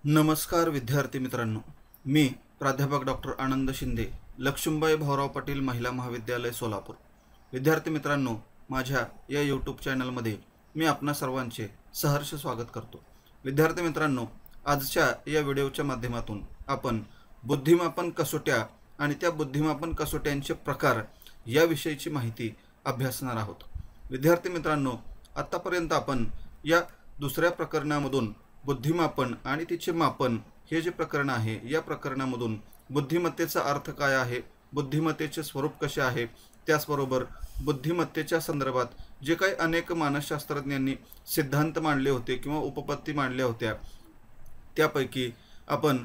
नमस्कार विद्यार्थी मित्रांनो, मी प्राध्यापक डॉक्टर आनंद शिंदे, लक्ष्मीबाई भाऊराव पाटील महिला महाविद्यालय सोलापूर। विद्यार्थी मित्रांनो, माझ्या या यूट्यूब चॅनलमध्ये मी आपणा सर्वांचे सहर्ष स्वागत करतो। विद्यार्थी मित्रांनो, आजच्या या व्हिडिओच्या माध्यमातून आपण बुद्धिमापन कसोट्या आणि त्या बुद्धिमापन कसोट्यांचे प्रकार याविषयीची माहिती अभ्यासणार आहोत। विद्यार्थी मित्रांनो, आतापर्यंत आपण या दुसऱ्या प्रकरणामधून बुद्धिमापन आणि तिचे मापन हे जे प्रकरण आहे, या प्रकरणामधून बुद्धिमत्तेचा अर्थ काय आहे, बुद्धिमत्तेचे स्वरूप कसे आहे, त्याचबरोबर बुद्धिमत्तेच्या संदर्भात जे काही अनेक मानसशास्त्रज्ञांनी सिद्धांत मांडले होते किंवा उपपत्ती मांडल्या होत्या, त्यापैकी आपण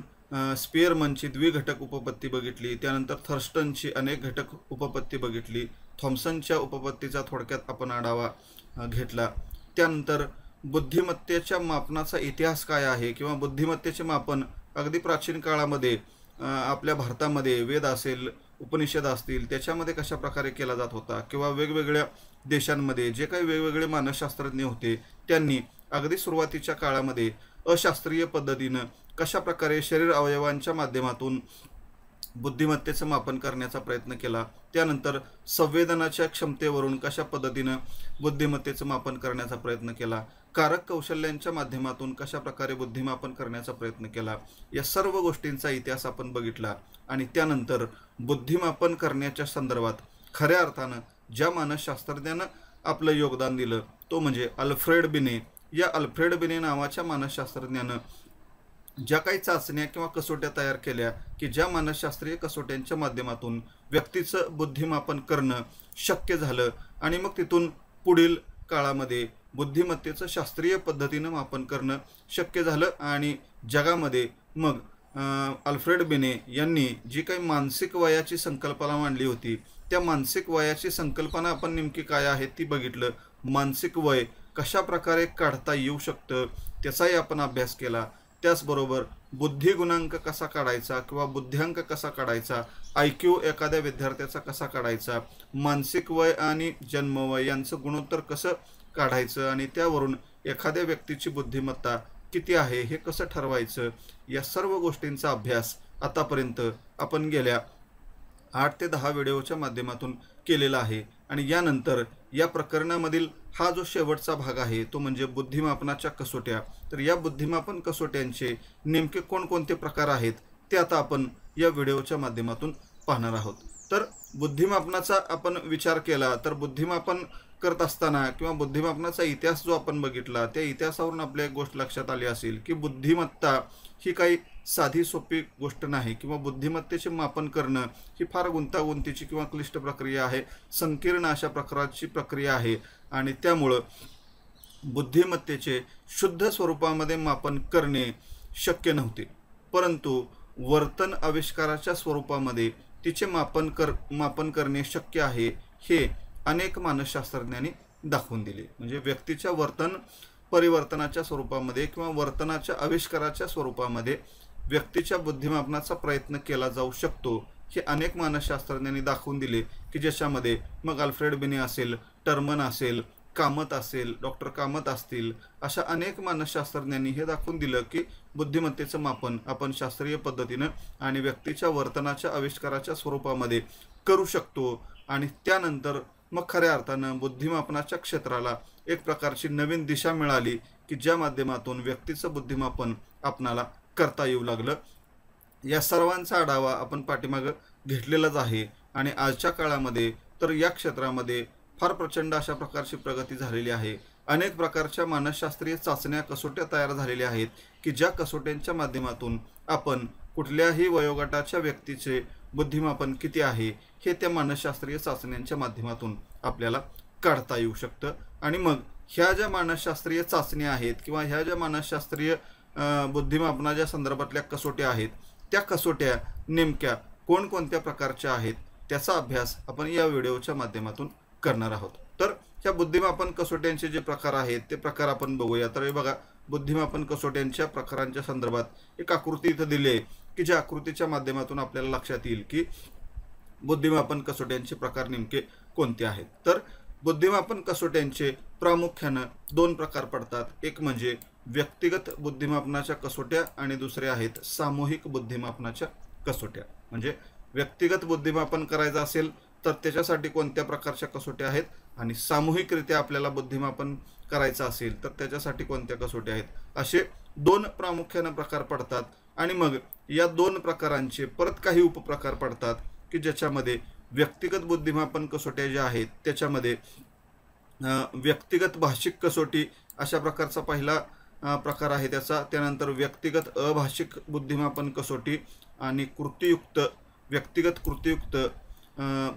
स्पियरमनची द्विघटक उपपत्ती बघितली, त्यानंतर थर्स्टनची अनेक घटक उपपत्ती बघितली, थॉम्सनच्या उपपत्तीचा थोडक्यात आपण आढावा घेतला। त्यानंतर बुद्धिमत्तेच्या मापनाचा इतिहास काय आहे किंवा बुद्धिमत्तेचे मापन अगदी प्राचीन काळामध्ये आपल्या भारतामध्ये वेद असेल, उपनिषद असतील, त्याच्यामध्ये कशा प्रकारे केला जात होता किंवा वेगवेगळ्या देशांमध्ये जे काही वेगवेगळे मानसशास्त्रज्ञ होते त्यांनी अगदी सुरुवातीच्या काळामध्ये अशास्त्रीय पद्धतीनं कशा प्रकारे शरीर अवयवांच्या माध्यमातून बुद्धिमत्तेचं मापन करण्याचा प्रयत्न केला। त्यानंतर संवेदनाच्या क्षमतेवरून कशा पद्धतीनं बुद्धिमत्तेचं मापन करण्याचा प्रयत्न केला, कारक कौशल्यांच्या माध्यमातून कशा प्रकारे बुद्धिमापन करण्याचा प्रयत्न केला, या सर्व गोष्टींचा इतिहास आपण बघितला। आणि त्यानंतर बुद्धिमापन करण्याच्या संदर्भात खऱ्या अर्थानं ज्या मानसशास्त्रज्ञानं आपलं योगदान दिलं तो म्हणजे अल्फ्रेड बिने। या अल्फ्रेड बिने नावाच्या मानसशास्त्रज्ञानं ज्या काही चाचण्या किंवा कसोट्या तयार केल्या की ज्या मानसशास्त्रीय कसोट्यांच्या माध्यमातून व्यक्तीचं बुद्धिमापन करणं शक्य झालं आणि मग तिथून पुढील काळामध्ये बुद्धिमत्तेचं शास्त्रीय पद्धतीनं मापन करणं शक्य झालं। आणि जगामध्ये मग अल्फ्रेड बिने यांनी जी काही मानसिक वयाची संकल्पना मांडली होती, त्या मानसिक वयाची संकल्पना आपण नेमकी काय आहे ती बघितलं। मानसिक वय कशा प्रकारे काढता येऊ शकतं त्याचाही आपण अभ्यास केला। त्याचबरोबर बुद्धी गुणांक कसा काढायचा किंवा बुद्ध्यांक कसा काढायचा, IQ एखाद्या विद्यार्थ्याचा कसा काढायचा, मानसिक वय आणि जन्मवय यांचं गुणोत्तर कसं काढायचं आणि त्यावरून एखाद्या व्यक्तीची बुद्धिमत्ता किती आहे हे कसं ठरवायचं, या सर्व गोष्टींचा अभ्यास आतापर्यंत आपण गेल्या 8 ते 10 व्हिडिओच्या माध्यमातून केलेला आहे। आणि यानंतर या प्रकरणामधील हा जो शेवटचा भाग आहे तो म्हणजे बुद्धिमापनाच्या कसोट्या। तर या बुद्धिमापन कसोट्यांचे नेमके कोणकोणते प्रकार आहेत ते आता आपण या व्हिडिओच्या माध्यमातून पाहणार आहोत। तर बुद्धिमापनाचा आपण विचार केला तर बुद्धिमापन करत असताना किंवा बुद्धिमापनाचा इतिहास जो आपण बघितला त्या इतिहासावरून आपल्या एक गोष्ट लक्षात आली असेल की बुद्धिमत्ता ही काही साधी सोपी गोष्ट नाही किंवा बुद्धिमत्तेचे मापन करणं ही फार गुंतागुंतीची किंवा क्लिष्ट प्रक्रिया आहे, संकीर्ण अशा प्रकारची प्रक्रिया आहे। आणि त्यामुळं बुद्धिमत्तेचे शुद्ध स्वरूपामध्ये मापन करणे शक्य नव्हते, परंतु वर्तन आविष्काराच्या स्वरूपामध्ये तिचे मापन करणे शक्य आहे हे अनेक मानसशास्त्रज्ञांनी दाखवून दिले। म्हणजे व्यक्तीच्या वर्तन परिवर्तनाच्या स्वरूपामध्ये किंवा वर्तनाच्या आविष्काराच्या स्वरूपामध्ये व्यक्तीच्या बुद्धिमापनाचा प्रयत्न केला जाऊ शकतो हे अनेक मानसशास्त्रज्ञांनी दाखवून दिले की ज्याच्यामध्ये मग अल्फ्रेड बिने असेल, टर्मन असेल, कामत असेल, डॉक्टर कामत असतील, अशा अनेक मानसशास्त्रज्ञांनी हे दाखवून दिलं की बुद्धिमत्तेचं मापन आपण शास्त्रीय पद्धतीनं आणि व्यक्तीच्या वर्तनाच्या आविष्काराच्या स्वरूपामध्ये करू शकतो। आणि त्यानंतर मग खऱ्या अर्थानं बुद्धिमापनाच्या क्षेत्राला एक प्रकारची नवीन दिशा मिळाली की ज्या माध्यमातून व्यक्तीचं बुद्धिमापन आपणाला करता येऊ लागलं। या सर्वांचा आढावा आपण पाठीमागं घेतलेलाच आहे। आणि आजच्या काळामध्ये तर या क्षेत्रामध्ये फार प्रचंड अशा प्रकारची प्रगती झालेली आहे। अनेक प्रकारच्या मानसशास्त्रीय चाचण्या कसोट्या तयार झालेल्या आहेत की ज्या कसोट्यांच्या माध्यमातून आपण कुठल्याही वयोगटाच्या व्यक्तीचे बुद्धिमापन किती आहे हे त्या मानसशास्त्रीय चाचण्यांच्या माध्यमातून आपल्याला काढता येऊ शकतं। आणि मग ह्या ज्या मानसशास्त्रीय चाचण्या आहेत किंवा ह्या ज्या मानसशास्त्रीय बुद्धिमापनाच्या संदर्भातल्या कसोट्या आहेत त्या कसोट्या नेमक्या कोणकोणत्या प्रकारच्या आहेत त्याचा अभ्यास आपण या व्हिडिओच्या माध्यमातून करणार आहोत। तर ह्या बुद्धिमापन कसोट्यांचे जे प्रकार आहेत ते प्रकार आपण बघूया। तर हे बघा, बुद्धिमापन कसोट्यांच्या प्रकारांच्या संदर्भात एक आकृती इथं दिली आहे की ज्या आकृतीच्या माध्यमातून आपल्याला लक्षात येईल की बुद्धिमापन कसोट्यांचे प्रकार नेमके कोणते आहेत। तर बुद्धिमापन कसोट्यांचे प्रामुख्याने दोन प्रकार पडतात। एक म्हणजे व्यक्तिगत बुद्धिमापनाच्या कसोट्या आणि दुसऱ्या आहेत सामूहिक बुद्धिमापनाच्या कसोट्या. म्हणजे व्यक्तिगत बुद्धिमापन करायचं असेल तर त्याच्यासाठी कोणत्या प्रकारच्या कसोट्या आहेत आणि सामूहिकरित्या आपल्याला बुद्धिमापन करायचं असेल तर त्याच्यासाठी कोणत्या कसोट्या आहेत, असे दोन प्रामुख्याने प्रकार पडतात. आणि मग या दोन प्रकारांचे परत काही उपप्रकार पडतात की ज्याच्यामध्ये व्यक्तिगत बुद्धिमापन कसोट्या ज्या आहेत त्याच्यामध्ये व्यक्तिगत भाषिक कसोटी अशा प्रकारचा पहिला प्रकार आहे त्याचा. त्यानंतर व्यक्तिगत अभाषिक बुद्धिमापन कसोटी आणि व्यक्तिगत कृतीयुक्त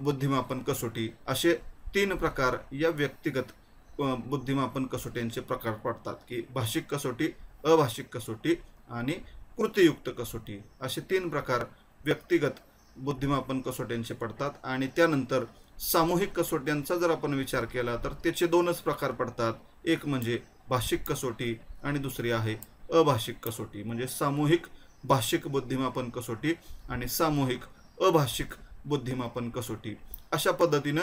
बुद्धिमापन कसोटी असे तीन प्रकार या व्यक्तिगत बुद्धिमापन कसोट्यांचे प्रकार पडतात की भाषिक कसोटी, अभाषिक कसोटी आणि कृतीयुक्त कसोटी असे तीन प्रकार व्यक्तिगत बुद्धिमापन कसोट्यांचे पडतात. आणि त्यानंतर सामूहिक कसोट्यांचा जर आपण विचार केला तर त्याचे दोनच प्रकार पडतात. एक म्हणजे भाषिक कसोटी आणि दुसरी आहे अभाषिक कसोटी. म्हणजे सामूहिक भाषिक बुद्धिमापन कसोटी आणि सामूहिक अभाषिक बुद्धिमापन कसोटी अशा पद्धतीनं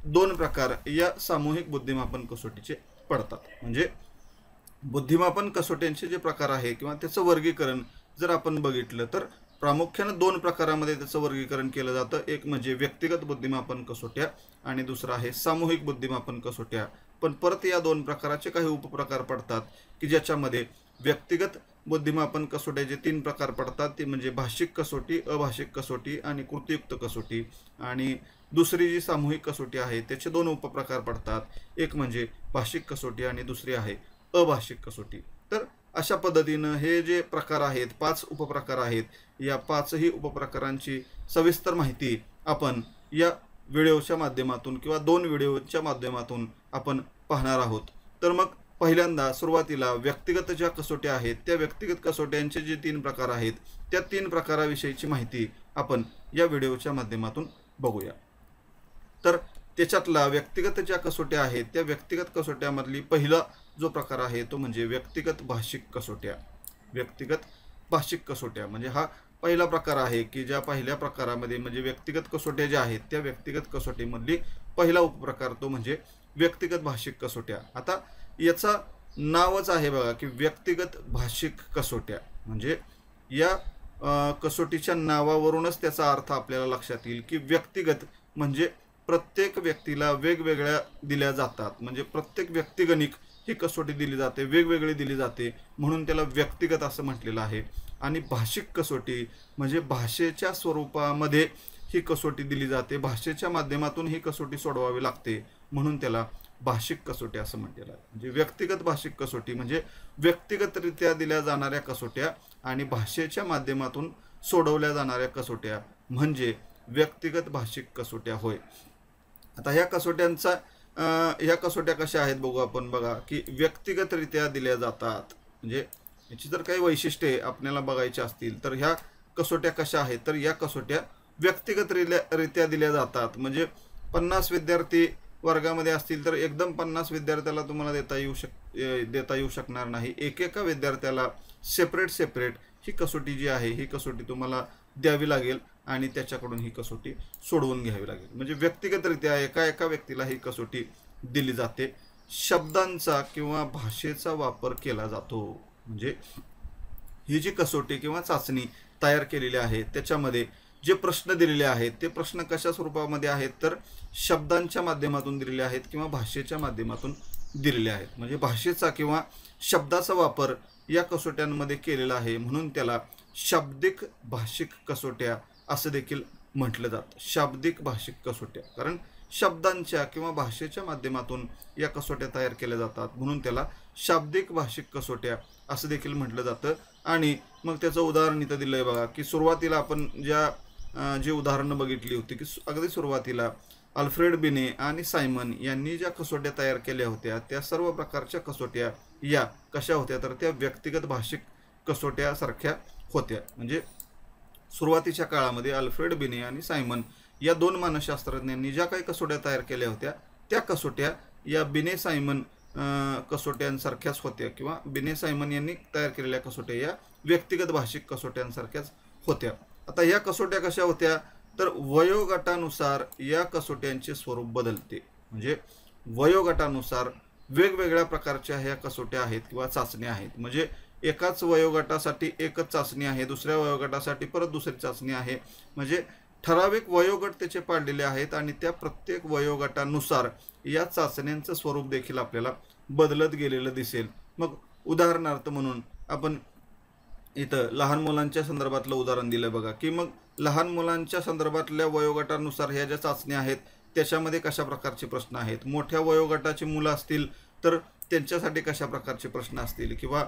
दोन प्रकार या सामूहिक बुद्धिमापन कसोटीचे पडतात. म्हणजे बुद्धिमापन कसोट्यांचे जे प्रकार आहे किंवा त्याचं वर्गीकरण जर आपण बघितलं तर प्रामुख्याने दोन प्रकारामध्ये त्याचं वर्गीकरण केलं जातं. एक म्हणजे व्यक्तिगत बुद्धिमापन कसोट्या आणि दुसरा आहे सामूहिक बुद्धिमापन कसोट्या. पण परत या दोन प्रकाराचे काही उपप्रकार पडतात की ज्याच्यामध्ये व्यक्तिगत बुद्धिमापन कसोट्याचे तीन प्रकार पडतात. ते म्हणजे भाषिक कसोटी, अभाषिक कसोटी आणि कृतीयुक्त कसोटी. आणि दुसरी जी सामूहिक कसोटी आहे त्याचे दोन उपप्रकार पडतात. एक म्हणजे भाषिक कसोटी आणि दुसरी आहे अभाषिक कसोटी. तर अशा पद्धतीनं हे जे प्रकार आहेत, 5 उपप्रकार आहेत, या 5ही उपप्रकारांची सविस्तर माहिती आपण या व्हिडिओच्या माध्यमातून किंवा 2 व्हिडिओच्या माध्यमातून आपण पाहणार आहोत. तर मग पहिल्यांदा सुरुवातीला व्यक्तिगत ज्या कसोट्या आहेत त्या व्यक्तिगत कसोट्यांचे जे 3 प्रकार आहेत त्या 3 प्रकाराविषयीची माहिती आपण या व्हिडिओच्या माध्यमातून बघूया. तर त्याच्यातला व्यक्तिगत ज्या कसोट्या आहेत त्या व्यक्तिगत कसोट्यामधली पहिला जो प्रकार आहे तो म्हणजे व्यक्तिगत भाषिक कसोट्या. व्यक्तिगत भाषिक कसोट्या म्हणजे हा पहिला प्रकार आहे की ज्या पहिल्या प्रकारामध्ये म्हणजे व्यक्तिगत कसोट्या ज्या आहेत त्या व्यक्तिगत कसोटीमधली पहिला उपप्रकार तो म्हणजे व्यक्तिगत भाषिक कसोट्या. आता याचा नावच आहे बघा की व्यक्तिगत भाषिक कसोट्या. म्हणजे या कसोटीच्या नावावरूनच त्याचा अर्थ आपल्याला लक्षात येईल की व्यक्तिगत म्हणजे प्रत्येक व्यक्तीला वेगवेगळ्या दिल्या जातात. म्हणजे प्रत्येक व्यक्तिगणिक ही कसोटी दिली जाते, वेगवेगळी दिली जाते, म्हणून त्याला व्यक्तिगत असं म्हटलेलं आहे. आणि भाषिक कसोटी म्हणजे भाषेच्या स्वरूपामध्ये ही कसोटी दिली जाते, भाषेच्या माध्यमातून ही कसोटी सोडवावी लागते, म्हणून त्याला भाषिक कसोटी असं म्हटलेलं आहे. म्हणजे व्यक्तिगत भाषिक कसोटी म्हणजे व्यक्तिगतरित्या दिल्या जाणाऱ्या कसोट्या आणि भाषेच्या माध्यमातून सोडवल्या जाणाऱ्या कसोट्या म्हणजे व्यक्तिगत भाषिक कसोट्या होय. आता ह्या कसोट्या कशा आहेत बघू आपण. बघा की व्यक्तिगतरित्या दिल्या जातात. म्हणजे याची जर काही वैशिष्ट्ये आपल्याला बघायची असतील तर ह्या कसोट्या कशा आहेत तर या कसोट्या व्यक्तिगतरित्या दिल्या जातात. म्हणजे 50 विद्यार्थी वर्गामध्ये असतील तर एकदम 50 विद्यार्थ्याला तुम्हाला देता येऊ शकणार नाही. एकेका विद्यार्थ्याला सेपरेट ही कसोटी जी आहे ही कसोटी तुम्हाला द्यावी लागेल आणि त्याच्याकडून ही कसोटी सोडवून घ्यावी लागेल. म्हणजे व्यक्तिगतरित्या एका व्यक्तीला ही कसोटी दिली जाते. शब्दांचा किंवा भाषेचा वापर केला जातो. म्हणजे ही जी कसोटी किंवा चाचणी तयार केलेली आहे त्याच्यामध्ये जे प्रश्न दिलेले आहेत ते प्रश्न कशा स्वरूपामध्ये आहेत तर शब्दांच्या माध्यमातून दिलेले आहेत किंवा भाषेच्या माध्यमातून दिलेले आहेत. म्हणजे भाषेचा किंवा शब्दाचा वापर या कसोट्यांमध्ये केलेला आहे, म्हणून त्याला शाब्दिक भाषिक कसोट्या असं देखील म्हटलं जातं. शाब्दिक भाषिक कसोट्या कारण शब्दांच्या किंवा भाषेच्या माध्यमातून या कसोट्या तयार केल्या जातात, म्हणून त्याला शाब्दिक भाषिक कसोट्या असं देखील म्हटलं जातं. आणि मग त्याचं उदाहरण इथं दिलं आहे बघा की सुरुवातीला आपण जी उदाहरणं बघितली होती की अगदी सुरुवातीला अल्फ्रेड बिने आणि सायमन यांनी ज्या कसोट्या तयार केल्या होत्या त्या सर्व प्रकारच्या कसोट्या या कशा होत्या तर त्या व्यक्तिगत भाषिक कसोट्यासारख्या होत्या. म्हणजे सुरुवातीच्या काळामध्ये अल्फ्रेड बिने आणि सायमन या 2 मानसशास्त्रज्ञांनी ज्या काही कसोट्या तयार केल्या होत्या त्या कसोट्या या बिने सायमन कसोट्यांसारख्याच होत्या किंवा बिने सायमन यांनी तयार केलेल्या कसोट्या या व्यक्तिगत भाषिक कसोट्यांसारख्याच होत्या. आता या कसोट्या कशा होत्या तर वयोगटानुसार या कसोट्यांचे स्वरूप बदलते. म्हणजे वयोगटानुसार वेगवेगळ्या प्रकारच्या ह्या कसोट्या आहेत किंवा चाचण्या आहेत. म्हणजे एकाच वयोगटासाठी एकच चाचणी आहे, दुसऱ्या वयोगटासाठी परत दुसरी चाचणी आहे. म्हणजे ठराविक वयोगट त्याचे पाडलेले आहेत आणि त्या प्रत्येक वयोगटानुसार या चाचण्यांचं स्वरूप देखील आपल्याला बदलत गेलेलं दिसेल. मग उदाहरणार्थ म्हणून आपण इथं लहान मुलांच्या संदर्भातलं उदाहरण दिलं बघा, की मग लहान मुलांच्या संदर्भातल्या वयोगटानुसार ह्या ज्या चाचण्या आहेत त्याच्यामध्ये कशा प्रकारचे प्रश्न आहेत. मोठ्या वयोगटाची मुलं असतील तर त्यांच्यासाठी कशा प्रकारचे प्रश्न असतील, किंवा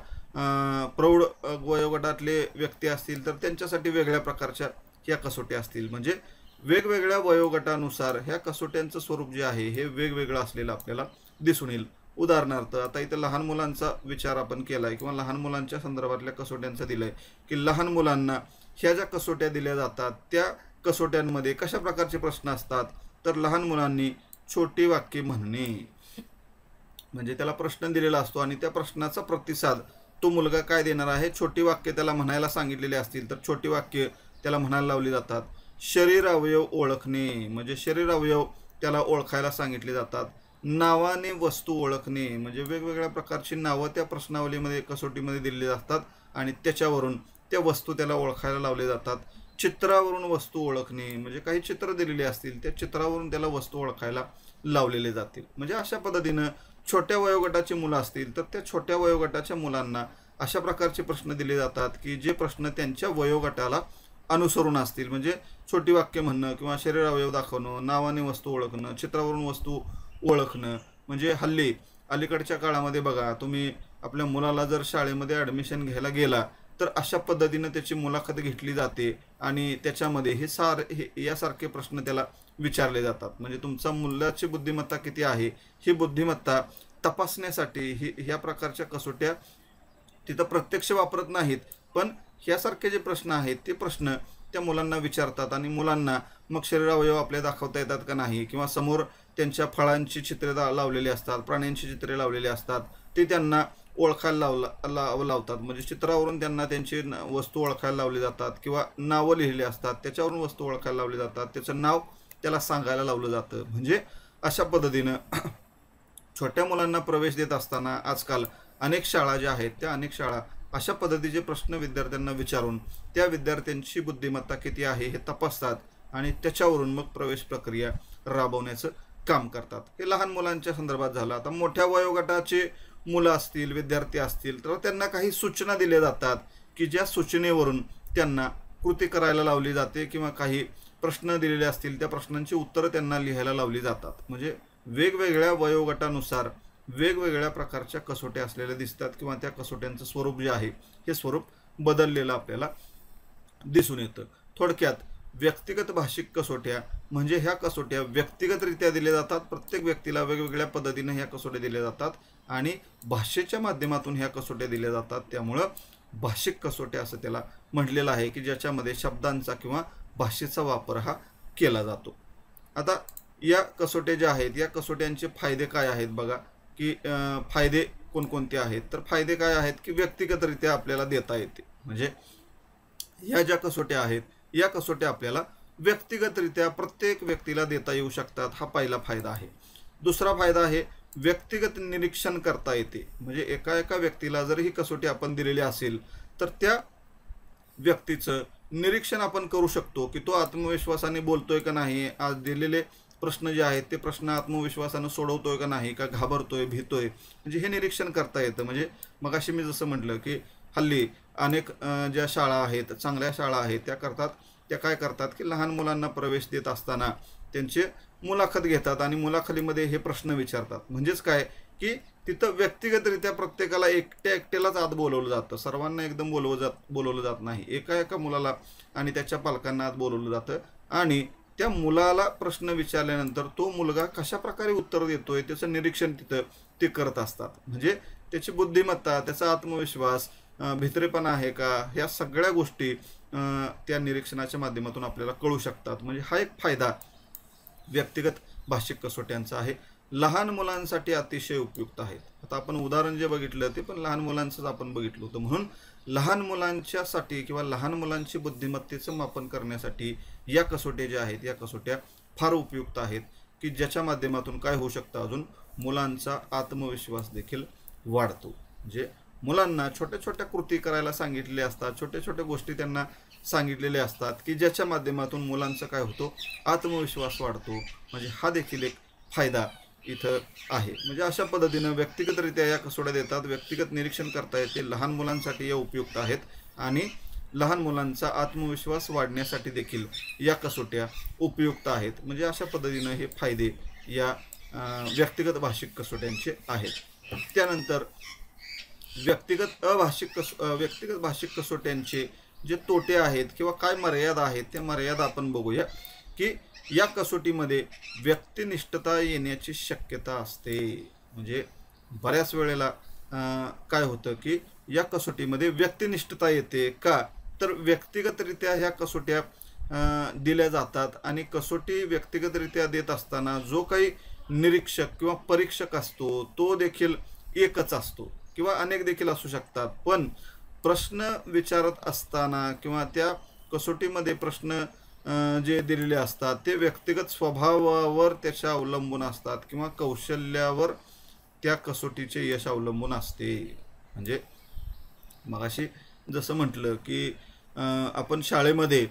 प्रौढ वयोगटातले व्यक्ती असतील तर त्यांच्यासाठी वेगळ्या प्रकारच्या ह्या कसोट्या असतील. म्हणजे वेगवेगळ्या वयोगटानुसार ह्या कसोट्यांचं स्वरूप जे आहे हे वेगवेगळं असलेलं आपल्याला दिसून येईल. उदाहरणार्थ आता इथं लहान मुलांचा विचार आपण केला आहे किंवा लहान मुलांच्या संदर्भातल्या कसोट्यांचं दिलं आहे की लहान मुलांना ह्या ज्या कसोट्या दिल्या जातात त्या कसोट्यांमध्ये कशा प्रकारचे प्रश्न असतात. तर लहान मुलांनी छोटी वाक्ये म्हणणे, म्हणजे त्याला प्रश्न दिलेला असतो आणि त्या प्रश्नाचा प्रतिसाद तो मुलगा काय देणार आहे. छोटी वाक्य त्याला म्हणायला सांगितलेले असतील तर छोटी वाक्य त्याला म्हणायला लावली जातात. शरीर अवयव ओळखणे, म्हणजे शरीर अवयव त्याला ओळखायला सांगितले जातात. नावाने वस्तू ओळखणे, म्हणजे वेगवेगळ्या प्रकारची नावं त्या प्रश्नावलीमध्ये कसोटीमध्ये दिलेली असतात आणि त्याच्यावरून त्या वस्तू त्याला ओळखायला लावले जातात. चित्रावरून वस्तू ओळखणे, म्हणजे काही चित्र दिलेली असतील त्या चित्रावरून त्याला वस्तू ओळखायला लावलेले जातील. म्हणजे अशा पद्धतीनं छोट्या वयोगटाची मुलं असतील तर त्या छोट्या वयोगटाच्या मुलांना अशा प्रकारचे प्रश्न दिले जातात की जे प्रश्न त्यांच्या वयोगटाला अनुसरून असतील. म्हणजे छोटी वाक्य म्हणणं किंवा शरीर अवयव दाखवणं, नावाने वस्तू ओळखणं, चित्रावरून वस्तू ओळखणं. म्हणजे हल्ली अलीकडच्या काळामध्ये बघा, तुम्ही आपल्या मुलाला जर शाळेमध्ये ॲडमिशन घ्यायला गेला तर अशा पद्धतीनं त्याची मुलाखत घेतली जाते आणि त्याच्यामध्ये हे यासारखे प्रश्न त्याला विचारले जातात. म्हणजे तुमचा मुलाची बुद्धिमत्ता किती आहे ही बुद्धिमत्ता तपासण्यासाठी ह्या प्रकारच्या कसोट्या तिथं प्रत्यक्ष वापरत नाहीत, पण ह्यासारखे जे प्रश्न आहेत ते प्रश्न त्या मुलांना विचारतात आणि मुलांना मग शरीर अवयव आपले दाखवता येतात का नाही, किंवा समोर त्यांच्या फळांची चित्रे लावलेली असतात, प्राण्यांची चित्रे लावलेली असतात, ते त्यांना ओळखायला लावतात. म्हणजे चित्रावरून त्यांना त्यांची वस्तू ओळखायला लावली जातात किंवा नावं लिहिलेली असतात त्याच्यावरून वस्तू ओळखायला लावली जातात, त्याचं नाव त्याला सांगायला लावलं जातं. म्हणजे अशा पद्धतीनं छोट्या मुलांना प्रवेश देत असताना आजकाल अनेक शाळा ज्या आहेत त्या अनेक शाळा अशा पद्धतीचे प्रश्न विद्यार्थ्यांना विचारून त्या विद्यार्थ्यांची बुद्धिमत्ता किती आहे हे तपासतात आणि त्याच्यावरून मग प्रवेश प्रक्रिया राबवण्याचं काम करतात. हे लहान मुलांच्या संदर्भात झालं. आता मोठ्या वयोगटाचे मुलं असतील, विद्यार्थी असतील तर त्यांना काही सूचना दिल्या जातात की ज्या सूचनेवरून त्यांना कृती करायला लावली जाते किंवा काही प्रश्न दिलेले असतील त्या प्रश्नांची उत्तरं त्यांना लिहायला लावली जातात. म्हणजे वेगवेगळ्या वयोगटानुसार वेगवेगळ्या प्रकारच्या कसोट्या असलेल्या दिसतात किंवा त्या कसोट्यांचं स्वरूप जे आहे हे स्वरूप बदललेलं आपल्याला दिसून येतं. थोडक्यात व्यक्तिगत भाषिक कसोट्या म्हणजे ह्या कसोट्या व्यक्तिगतरित्या दिल्या जातात. प्रत्येक व्यक्तीला वेगवेगळ्या पद्धतीने ह्या कसोट्या दिल्या जातात आणि भाषेच्या माध्यमातून ह्या कसोट्या दिल्या जातात. त्यामुळं भाषिक कसोट्या असं त्याला म्हटलेलं आहे की ज्याच्यामध्ये शब्दांचा किंवा भाषेचा वापर हा केला जातो. आता या कसोट्या ज्या आहेत या कसोट्यांचे फायदे काय आहेत बघा, की फायदे कोणकोणते आहेत. तर फायदे काय आहेत की व्यक्तिगतरित्या आपल्याला देता येते. म्हणजे ह्या ज्या कसोट्या आहेत या कसोट्या आपल्याला व्यक्तिगतरित्या प्रत्येक व्यक्तीला देता येऊ शकतात, हा पहिला फायदा आहे. दुसरा फायदा आहे व्यक्तिगत निरीक्षण करता येते. म्हणजे एका व्यक्तीला जर ही कसोटी आपण दिलेली असेल तर त्या व्यक्तीचं निरीक्षण आपण करू शकतो की तो आत्मविश्वासाने बोलतोय का नाही, आज दिलेले प्रश्न जे आहेत ते प्रश्न आत्मविश्वासानं सोडवतोय का नाही, का घाबरतोय, भीतोय, म्हणजे हे निरीक्षण करता येतं. म्हणजे मगाशी मी जसं म्हटलं की हल्ली अनेक ज्या शाळा आहेत, चांगल्या शाळा आहेत, त्या काय करतात की लहान मुलांना प्रवेश देत असताना त्यांचे मुलाखत घेतात आणि मुलाखतीमध्ये हे प्रश्न विचारतात. म्हणजेच काय की तिथं व्यक्तिगतरित्या प्रत्येकाला एकट्यालाच आत बोलवलं जातं, सर्वांना एकदम बोलवलं जात नाही. एका मुलाला आणि त्याच्या पालकांना आत बोलवलं जातं आणि त्या मुलाला प्रश्न विचारल्यानंतर तो मुलगा कशा प्रकारे उत्तर देतोय त्याचं निरीक्षण तिथं ते करत असतात. म्हणजे त्याची बुद्धिमत्ता, त्याचा आत्मविश्वास, भित्रेपणा आहे का, ह्या सगळ्या गोष्टी त्या निरीक्षणाच्या माध्यमातून आपल्याला कळू शकतात. म्हणजे हा एक फायदा व्यक्तिगत भाषिक कसोट्यांचा आहे. लहान मुलांसाठी अतिशय उपयुक्त आहेत. आता आपण उदाहरण जे बघितलं ते पण लहान मुलांचंच आपण बघितलं होतं. म्हणून लहान मुलांच्यासाठी किंवा लहान मुलांची बुद्धिमत्तेचं मापन करण्यासाठी या कसोट्या ज्या आहेत या कसोट्या फार उपयुक्त आहेत की ज्याच्या माध्यमातून काय होऊ शकतं, अजून मुलांचा आत्मविश्वास देखील वाढतो. म्हणजे मुलांना छोट्या छोट्या कृती करायला सांगितलेल्या असतात, छोट्या छोट्या गोष्टी त्यांना सांगितलेल्या असतात की ज्याच्या माध्यमातून मुलांचा काय होतो, आत्मविश्वास वाढतो. म्हणजे हा देखील एक फायदा इथं आहे. म्हणजे अशा पद्धतीनं व्यक्तिगतरित्या या कसोट्या देतात, व्यक्तिगत निरीक्षण करता येते, लहान मुलांसाठी या उपयुक्त आहेत आणि लहान मुलांचा आत्मविश्वास वाढण्यासाठी देखील या कसोट्या उपयुक्त आहेत. म्हणजे अशा पद्धतीनं हे फायदे या व्यक्तिगत भाषिक कसोट्यांचे आहेत. त्यानंतर व्यक्तिगत भाषिक कसोट्यांचे जे तोटे आहेत किंवा काय मर्यादा आहेत त्या मर्यादा आपण बघूया की या कसोटीमध्ये व्यक्तिनिष्ठता येण्याची शक्यता असते. म्हणजे बऱ्याच वेळेला काय होतं की या कसोटीमध्ये व्यक्तिनिष्ठता येते का, तर व्यक्तिगतरित्या ह्या कसोट्या दिल्या जातात आणि कसोटी व्यक्तिगतरित्या देत असताना जो काही निरीक्षक किंवा परीक्षक असतो तो देखील एकच असतो किंवा अनेक देखील असू शकतात. पण प्रश्न विचारत असताना किंवा त्या कसोटीमध्ये प्रश्न जे दिलेले असतात ते व्यक्तिगत स्वभावावर त्याच्या अवलंबून असतात किंवा कौशल्यावर त्या कसोटीचे यश अवलंबून असते. म्हणजे मगाशी जसं म्हटलं की आपण शाळेमध्ये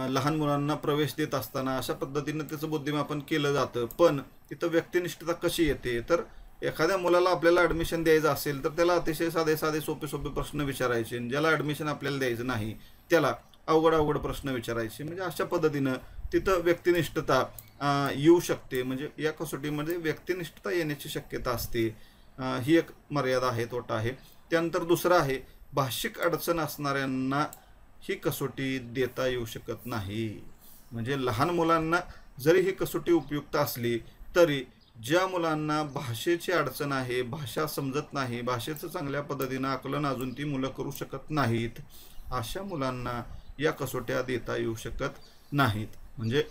लहान मुलांना प्रवेश देत असताना अशा पद्धतीनं त्याचं बुद्धिमापन केलं जातं. पण तिथं व्यक्तिनिष्ठता कशी येते, तर एखाद्या मुलाला आपल्याला ॲडमिशन द्यायचं असेल तर त्याला अतिशय साधे सोपे प्रश्न विचारायचे, ज्याला ॲडमिशन आपल्याला द्यायचं नाही त्याला अवघड प्रश्न विचारायचे. म्हणजे अशा पद्धतीनं तिथं व्यक्तिनिष्ठता येऊ शकते. म्हणजे या कसोटीमध्ये व्यक्तिनिष्ठता येण्याची शक्यता असते. ही एक मर्यादा आहे, तोटा आहे. त्यानंतर दुसरं आहे, भाषिक अडचण असणाऱ्यांना ही कसोटी देता येऊ शकत नाही. म्हणजे लहान मुलांना जरी ही कसोटी उपयुक्त असली तरी ज्या मुलांना भाषेची अडचण आहे, भाषा समजत नाही, भाषेचं चांगल्या पद्धतीनं आकलन अजून ती मुलं करू शकत नाहीत, अशा मुलांना या कसोट्या देता येऊ शकत नाहीत. म्हणजे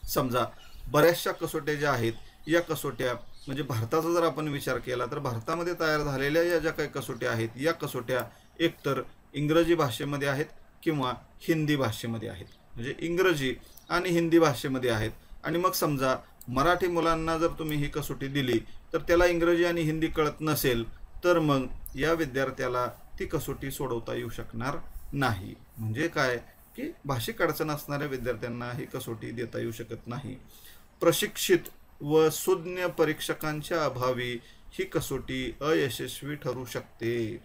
समजा बऱ्याचशा कसोट्या ज्या आहेत या कसोट्या, म्हणजे भारताचा जर आपण विचार केला तर भारतामध्ये तयार झालेल्या या ज्या काही कसोट्या आहेत या कसोट्या एकतर इंग्रजी भाषेमध्ये आहेत किंवा हिंदी भाषेमध्ये आहेत. म्हणजे इंग्रजी आणि हिंदी भाषेमध्ये आहेत. आणि मग समजा मराठी मुलांना जर तुम्ही ही कसोटी दिली तर त्याला इंग्रजी आणि हिंदी कळत नसेल तर मग या विद्यार्थ्याला ती कसोटी सोडवता येऊ शकणार नाही. म्हणजे काय की भाषिक अडचण असणाऱ्या विद्यार्थ्यांना ही कसोटी देता येऊ शकत नाही. प्रशिक्षित व सुज्ञ परीक्षकांच्या अभावी ही कसोटी अयशस्वी ठरू शकते.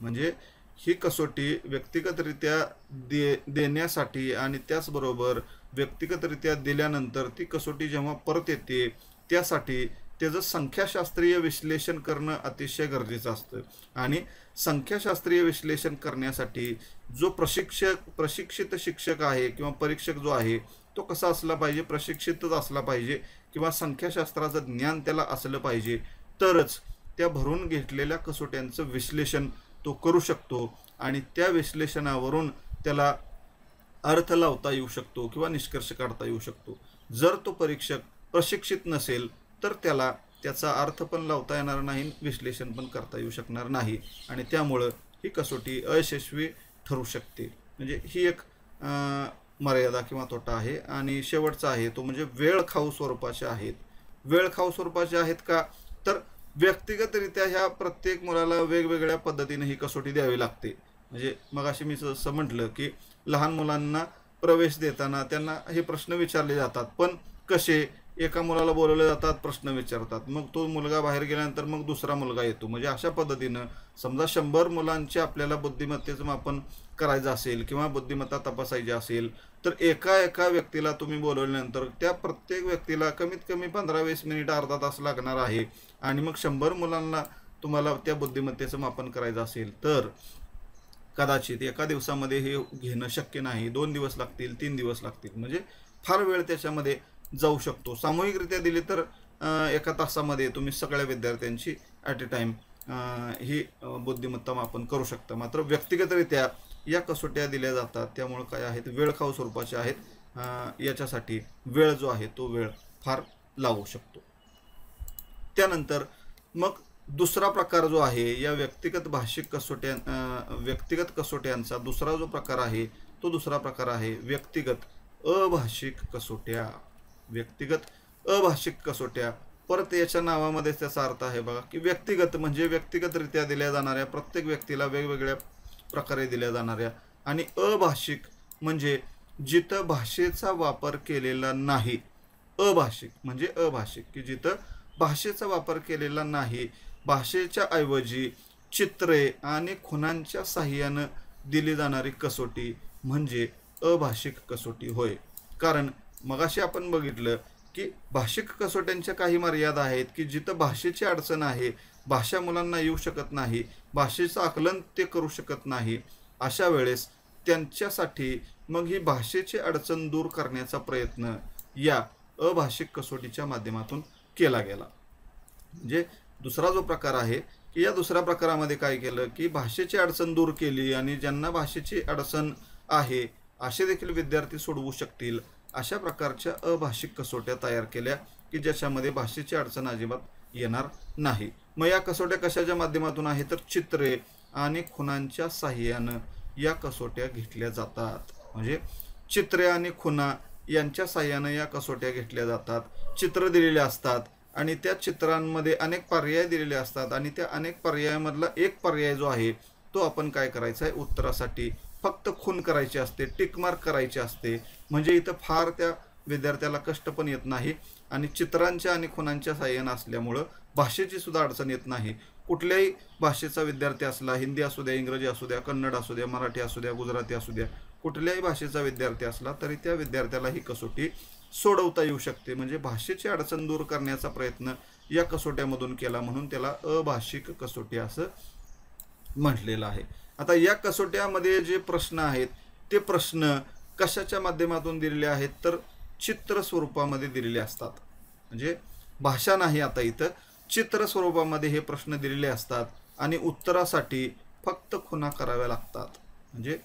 म्हणजे ही कसोटी व्यक्तिगतरित्या देण्यासाठी आणि त्याचबरोबर व्यक्तिगतरित्या दिल्यानंतर ती कसोटी जेव्हा परत येते त्यासाठी त्याचं संख्याशास्त्रीय विश्लेषण करणं अतिशय गरजेचं असतं. आणि संख्याशास्त्रीय विश्लेषण करण्यासाठी जो प्रशिक्षित शिक्षक आहे किंवा परीक्षक जो आहे तो कसा असला पाहिजे, प्रशिक्षितच असला पाहिजे किंवा संख्याशास्त्राचं ज्ञान त्याला असलं पाहिजे, तरच त्या भरून घेतलेल्या कसोट्यांचं विश्लेषण तो करू शकतो आणि त्या विश्लेषणावरून त्याला अर्थ लावता येऊ शकतो किंवा निष्कर्ष काढता येऊ शकतो. जर तो परीक्षक प्रशिक्षित नसेल तर त्याला त्याचा अर्थ पण लावता येणार नाही, विश्लेषण पण करता येऊ शकणार नाही आणि त्यामुळं ही कसोटी अयशस्वी ठरू शकते. म्हणजे ही एक मर्यादा किंवा तोटा आहे. आणि शेवटचा आहे तो म्हणजे वेळखाऊ स्वरूपाचे आहेत. वेळखाऊ स्वरूपाचे आहेत का, तर व्यक्तिगतरित्या ह्या प्रत्येक मुलाला वेगवेगळ्या पद्धतीने ही कसोटी द्यावी लागते. म्हणजे मग अशी मी जसं म्हटलं की लहान मुलांना प्रवेश देताना त्यांना हे प्रश्न विचारले जातात, पण कसे, एका मुलाला बोलवले जातात, प्रश्न विचारतात, मग तो मुलगा बाहेर गेल्यानंतर मग दुसरा मुलगा येतो. म्हणजे अशा पद्धतीनं समजा 100 मुलांचे आपल्याला बुद्धिमत्तेचं मापन करायचं असेल किंवा बुद्धिमत्ता तपासायची असेल तर एका व्यक्तीला तुम्ही बोलवल्यानंतर त्या प्रत्येक व्यक्तीला कमीत कमी 15-20 मिनिट अर्धा तास लागणार आहे. आणि मग 100 मुलांना तुम्हाला त्या बुद्धिमत्तेचं मापन करायचं असेल तर कदाचित एका दिवसामध्ये हे घेणं शक्य नाही. 2 दिवस लागतील, 3 दिवस लागतील. म्हणजे फार वेळ त्याच्यामध्ये जाऊ शकतो. सामूहिकरित्या दिली तर एका तासामध्ये तुम्ही सगळ्या विद्यार्थ्यांची ॲट ए टाईम ही बुद्धिमत्ता मापन करू शकता. मात्र व्यक्तिगतरित्या या कसोट्या दिल्या जातात त्यामुळे काय आहेत, वेळखाऊ स्वरूपाचे आहेत. याच्यासाठी वेळ जो आहे तो वेळ फार लागू शकतो. त्यानंतर मग दुसरा प्रकार जो आहे या व्यक्तिगत कसोट्यांचा दुसरा जो प्रकार आहे तो दुसरा प्रकार आहे व्यक्तिगत अभाषिक कसोट्या. व्यक्तिगत अभाषिक कसोट्या परत याच्या नावामध्येच त्याचा अर्थ आहे बघा की व्यक्तिगत, म्हणजे व्यक्तिगतरित्या दिल्या जाणाऱ्या, प्रत्येक व्यक्तीला वेगवेगळ्या प्रकारे दिल्या जाणाऱ्या. आणि अभाषिक म्हणजे जिथं भाषेचा वापर केलेला नाही. अभाषिक म्हणजे अभाषिक की जिथं भाषेचा वापर केलेला नाही, भाषेच्या ऐवजी चित्रे आणि खुणांच्या साहाय्यानं दिली जाणारी कसोटी म्हणजे अभाषिक कसोटी होय. कारण मगाशी आपण बघितलं की भाषिक कसोट्यांच्या काही मर्यादा आहेत की जिथं भाषेची अडचण आहे, भाषा मुलांना येऊ शकत नाही, भाषेचं आकलन ते करू शकत नाही, अशा वेळेस त्यांच्यासाठी मग ही भाषेची अडचण दूर करण्याचा प्रयत्न या अभाषिक कसोटीच्या माध्यमातून केला गेला. म्हणजे दुसरा जो प्रकार आहे की या दुसऱ्या प्रकारामध्ये काय केलं की भाषेची अडचण दूर केली आणि ज्यांना भाषेची अडचण आहे असे देखील विद्यार्थी सोडवू शकतील अशा प्रकारच्या अभाषिक कसोट्या तयार केल्या की ज्याच्यामध्ये भाषेची अडचण अजिबात येणार नाही. मग या कसोट्या कशाच्या माध्यमातून आहे तर चित्रे आणि खुणांच्या साहाय्यानं या कसोट्या घेतल्या जातात. म्हणजे चित्रे आणि खुणा यांच्या साहाय्यानं या कसोट्या घेतल्या जातात. चित्र दिलेले असतात आणि त्या चित्रांमध्ये अनेक पर्याय दिलेले असतात आणि त्या अनेक पर्यायामधला एक पर्याय जो आहे तो आपण काय करायचा आहे, उत्तरासाठी फक्त खून करायची असते, टिक मार्क करायची असते. म्हणजे इथं फार त्या विद्यार्थ्याला कष्ट पण येत नाही आणि चित्रांच्या आणि खुणांच्या साहाय्यानं असल्यामुळं भाषेची सुद्धा अडचण येत नाही. कुठल्याही भाषेचा विद्यार्थी असला, हिंदी असू द्या, इंग्रजी असू द्या, कन्नड असू द्या, मराठी असू द्या, गुजराती असू द्या, कुठल्याही भाषेचा विद्यार्थी असला तरी त्या विद्यार्थ्याला ही कसोटी सोडवता येऊ शकते. म्हणजे भाषेची अडचण दूर करण्याचा प्रयत्न या कसोट्यामधून केला म्हणून त्याला अभाषिक कसोटी असं म्हटलेलं आहे. आता या कसोट्यामध्ये जे प्रश्न आहेत ते प्रश्न कशाच्या माध्यमातून दिलेले आहेत तर चित्र स्वरूपामध्ये दिलेले असतात. म्हणजे भाषा नाही, आता इथं चित्र स्वरूपामध्ये हे प्रश्न दिलेले असतात आणि उत्तरासाठी फक्त खुणा कराव्या लागतात. म्हणजे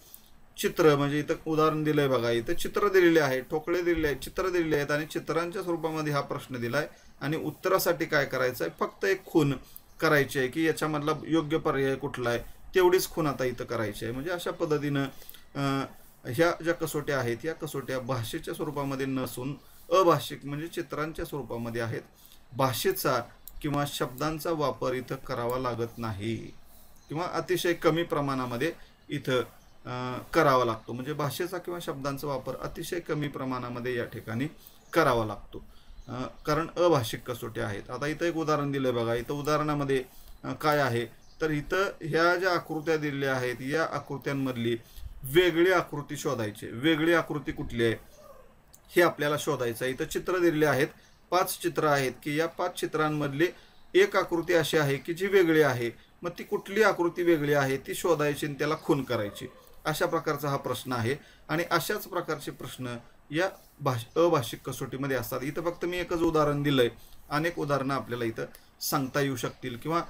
चित्र म्हणजे इथं उदाहरण दिलं आहे बघा, इथं चित्र दिलेले आहे, ठोकळे दिलेले आहेत, चित्र दिलेले आहेत आणि चित्रांच्या स्वरूपामध्ये हा प्रश्न दिला आहे आणि उत्तरासाठी काय करायचं आहे, फक्त एक खूण करायची आहे की याच्यामधला योग्य पर्याय कुठला आहे तेवढीच खूण आता इथं करायची आहे. म्हणजे अशा पद्धतीनं ह्या ज्या कसोट्या आहेत या कसोट्या भाषेच्या स्वरूपामध्ये नसून अभाषिक म्हणजे चित्रांच्या स्वरूपामध्ये आहेत. भाषेचा किंवा शब्दांचा वापर इथं करावा लागत नाही किंवा अतिशय कमी प्रमाणामध्ये इथं करावा लागतो. म्हणजे भाषेचा किंवा शब्दांचा वापर अतिशय कमी प्रमाणामध्ये या ठिकाणी करावा लागतो कारण अभाषिक कसोट्या आहेत. आता इथं एक उदाहरण दिलं बघा, इथं उदाहरणामध्ये काय आहे तर इथं ह्या ज्या आकृत्या दिलेल्या आहेत या आकृत्यांमधली वेगळी आकृती शोधायची. वेगळी आकृती कुठली आहे हे आपल्याला शोधायचं आहे. इथं चित्र दिलेले आहेत, 5 चित्र आहेत की या 5 चित्रांमधली एक आकृती अशी आहे की जी वेगळी आहे. मग ती कुठली आकृती वेगळी आहे ती शोधायची आणि त्याला खूण करायची. अशा प्रकारचा हा प्रश्न आहे आणि अशाच प्रकारचे प्रश्न या अभाषिक कसोटीमध्ये असतात. इथं फक्त मी एकच उदाहरण दिलंय, अनेक उदाहरणं आपल्याला इथं सांगता येऊ शकतील. किंवा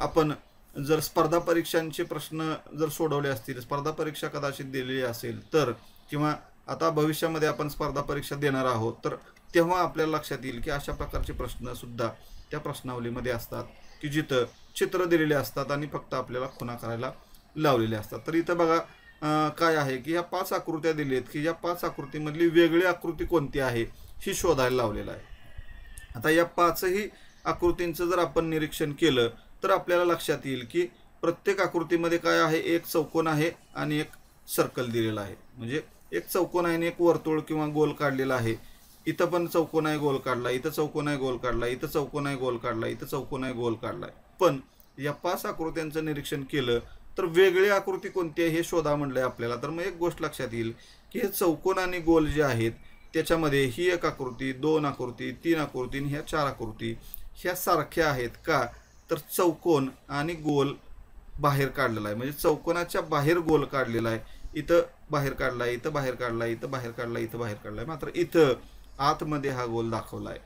आपण जर स्पर्धा परीक्षांचे प्रश्न जर सोडवले असतील, स्पर्धा परीक्षा कदाचित दिलेली असेल तर, किंवा आता भविष्यामध्ये आपण स्पर्धा परीक्षा देणार आहोत तर तेव्हा आपल्याला लक्षात येईल की अशा प्रकारचे प्रश्न सुद्धा त्या प्रश्नावलीमध्ये असतात की जिथं चित्र दिलेले असतात आणि फक्त आपल्याला खुणा करायला लावलेले असतात. तर इथं बघा काय आहे की या 5 आकृत्या दिल्या आहेत की या 5 आकृतीमधली वेगळी आकृती कोणती आहे ही शोधायला लावलेलं आहे. आता या 5ही आकृतींचं जर आपण निरीक्षण केलं तर आपल्याला लक्षात येईल की प्रत्येक आकृतीमध्ये काय आहे, एक चौकोन आहे आणि एक सर्कल दिलेला आहे. म्हणजे एक चौकोन आहे आणि एक वर्तुळ किंवा गोल काढलेला आहे. इथं पण चौकोन आहे, गोल काढला, इथं चौकोन आहे, गोल काढला, इथं चौकोन आहे, गोल काढला, इथं चौकोन आहे, गोल काढलाय. पण या 5 आकृत्यांचं निरीक्षण केलं तर वेगळी आकृती कोणती आहे हे शोधा म्हणलंय आपल्याला. तर मग एक गोष्ट लक्षात येईल की हे चौकोन आणि गोल जे आहेत त्याच्यामध्ये ही एक आकृती, 2 आकृती, 3 आकृती आणि ह्या 4 आकृती ह्या सारख्या आहेत का तर चौकोन आणि गोल बाहेर काढलेला आहे. म्हणजे चौकोनाच्या बाहेर गोल काढलेला आहे. इथं बाहेर काढलाय, इथं बाहेर काढलाय, इथं बाहेर काढलाय, इथं बाहेर काढलाय, मात्र इथं आतमध्ये हा गोल दाखवला आहे.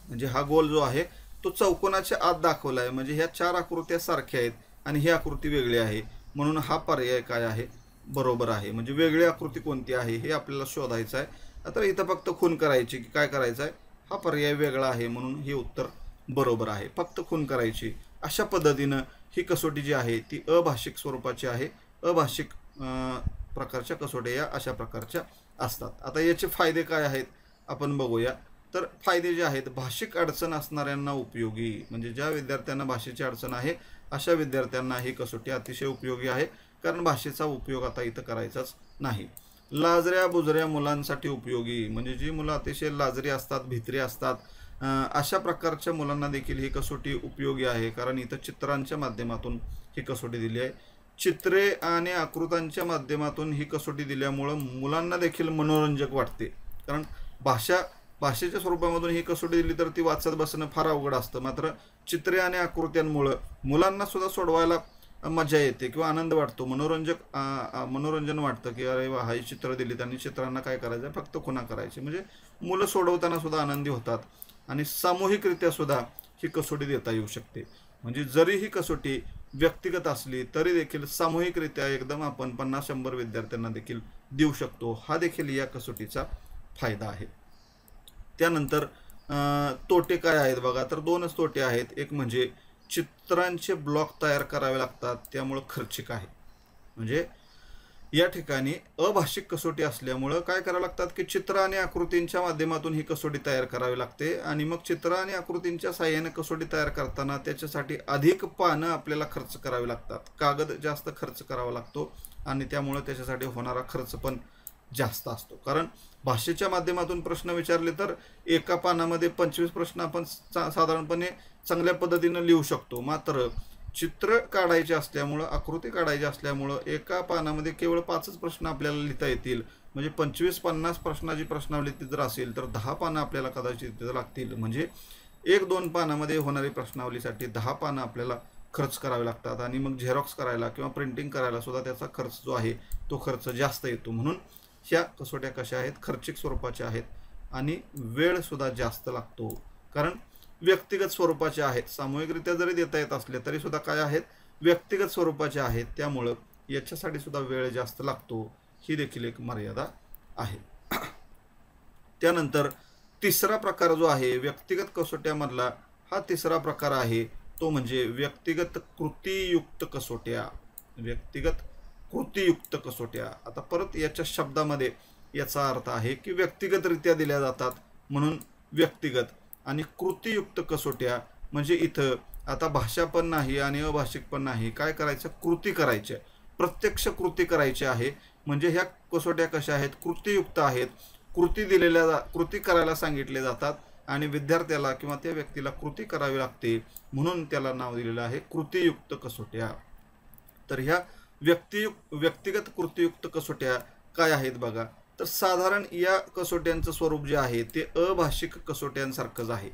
म्हणजे हा गोल जो आहे तो चौकोनाच्या आत दाखवला आहे. म्हणजे ह्या 4 आकृत्या सारख्या आहेत आणि ही आकृती वेगळी आहे म्हणून हा पर्याय काय आहे, बरोबर आहे. म्हणजे वेगळी आकृती कोणती आहे हे आपल्याला शोधायचं आहे. आता इथं फक्त खूण करायची की काय करायचं आहे, हा पर्याय वेगळा आहे म्हणून हे उत्तर बरोबर आहे. फक्त खूण करायची. अशा पद्धतीनं ही कसोटी जी आहे ती अभाषिक स्वरूपाची आहे. अभाषिक प्रकारच्या कसोट्या या अशा प्रकारच्या असतात. आता याचे फायदे काय आहेत आपण बघूया. तर फायदे जे आहेत, भाषिक अडचण असणाऱ्यांना उपयोगी, म्हणजे ज्या विद्यार्थ्यांना भाषेची अडचण आहे अशा विद्यार्थ्यांना ही कसोटी अतिशय उपयोगी आहे, कारण भाषेचा उपयोग आता इथं करायचाच नाही. लाजऱ्या बुजऱ्या मुलांसाठी उपयोगी, म्हणजे जी मुलं अतिशय लाजरी असतात, भित्री असतात, अशा प्रकारच्या मुलांना देखील ही कसोटी उपयोगी आहे, कारण इथं चित्रांच्या माध्यमातून ही कसोटी दिली आहे. चित्रे आणि आकृत्यांच्या माध्यमातून ही कसोटी दिल्यामुळं मुलांना देखील मनोरंजक वाटते, कारण भाषेच्या स्वरूपामधून ही कसोटी दिली तर ती वाचत बसणं फार अवघड असतं. मात्र चित्रे आणि आकृत्यांमुळं मुलांना सुद्धा सोडवायला मजा येते किंवा आनंद वाटतो, मनोरंजन वाटतं की अरे वा, ही चित्र दिली त्यांनी, चित्रांना काय करायचं, फक्त खुणा करायची, म्हणजे मुलं सोडवताना सुद्धा आनंदी होतात आणि सामूहिकरित्या सुद्धा ही कसोटी देता येऊ शकते. म्हणजे जरी ही कसोटी व्यक्तिगत असली तरी देखील सामूहिकरित्या एकदम आपण 50-100 विद्यार्थ्यांना देखील देऊ शकतो. हा देखील या कसोटीचा फायदा आहे. त्यानंतर तोटे काय आहेत बघा, तर 2च तोटे आहेत. एक म्हणजे चित्रांचे ब्लॉक तयार करावे लागतात, त्यामुळं खर्चिक आहे. म्हणजे या ठिकाणी अभाषिक कसोटी असल्यामुळं काय करावं लागतात की चित्र आणि आकृतींच्या माध्यमातून ही कसोटी तयार करावी लागते, आणि मग चित्र आणि आकृतींच्या साहाय्याने कसोटी तयार करताना त्याच्यासाठी अधिक पानं आपल्याला खर्च करावी लागतात, कागद जास्त खर्च करावा लागतो, आणि त्यामुळं त्याच्यासाठी होणारा खर्च पण जास्त असतो. कारण भाषेच्या माध्यमातून प्रश्न विचारले तर एका पानामध्ये 25 प्रश्न आपण साधारणपणे चांगल्या पद्धतीनं लिहू शकतो. मात्र चित्र काढायचे असल्यामुळं, आकृती काढायची असल्यामुळं एका पानामध्ये केवळ 5च प्रश्न आपल्याला लिहिता येतील. म्हणजे 25-50 प्रश्नाची प्रश्नावली जर असेल तर 10 पानं आपल्याला कदाचित तिथं लागतील. म्हणजे 1-2 पानामध्ये होणारी प्रश्नावलीसाठी 10 पानं आपल्याला खर्च करावे लागतात, आणि मग झेरॉक्स करायला किंवा प्रिंटिंग करायला सुद्धा त्याचा खर्च जो आहे तो खर्च जास्त येतो. म्हणून ह्या कसोट्या कशा आहेत, खर्चिक स्वरूपाच्या आहेत आणि वेळ सुद्धा जास्त लागतो, कारण व्यक्तिगत स्वरूपाचे आहेत. सामूहिकरित्या जरी देता येत असले तरी सुद्धा काय आहेत, व्यक्तिगत स्वरूपाचे आहेत, त्यामुळं याच्यासाठी सुद्धा वेळ जास्त लागतो. ही देखील एक मर्यादा आहे. त्यानंतर तिसरा प्रकार जो आहे व्यक्तिगत कसोट्यामधला, हा तिसरा प्रकार आहे तो म्हणजे व्यक्तिगत कृतीयुक्त कसोट्या. व्यक्तिगत कृतीयुक्त कसोट्या, आता परत याच्या शब्दामध्ये याचा अर्थ आहे की व्यक्तिगतरित्या दिल्या जातात म्हणून व्यक्तिगत, आणि कृतीयुक्त कसोट्या म्हणजे इथं आता भाषा पण नाही आणि अभाषिक पण नाही, काय करायचं, कृती करायची, प्रत्यक्ष कृती करायची आहे. म्हणजे ह्या कसोट्या कशा आहेत, कृतीयुक्त आहेत. कृती करायला सांगितले जातात आणि विद्यार्थ्याला किंवा त्या व्यक्तीला कृती करावी लागते, म्हणून त्याला नाव दिलेलं आहे कृतीयुक्त कसोट्या. तर ह्या व्यक्तिगत कृतीयुक्त कसोट्या काय आहेत बघा, तर साधारण या कसोट्यांचं स्वरूप जे आहे ते अभाषिक कसोट्यांसारखंच आहे.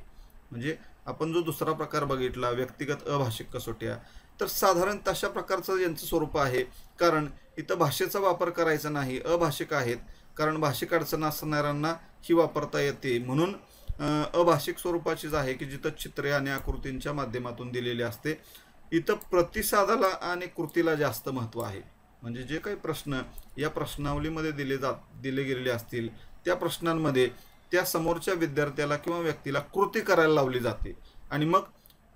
म्हणजे आपण जो दुसरा प्रकार बघितला व्यक्तिगत अभाषिक कसोट्या, तर साधारण तशा प्रकारचं यांचं स्वरूप आहे, कारण इथं भाषेचा वापर करायचा नाही, अभाषिक आहेत, कारण भाषिक अडचण असणाऱ्यांना ही वापरता येते. म्हणून अभाषिक स्वरूपाचीच आहे की जिथं चित्रे आणि आकृतींच्या माध्यमातून दिलेली असते. इथं प्रतिसादाला आणि कृतीला जास्त महत्त्व आहे. म्हणजे जे काही प्रश्न या प्रश्नावलीमध्ये दिले गेलेले असतील त्या प्रश्नांमध्ये त्या समोरच्या विद्यार्थ्याला किंवा व्यक्तीला कृती करायला लावली जाते, आणि मग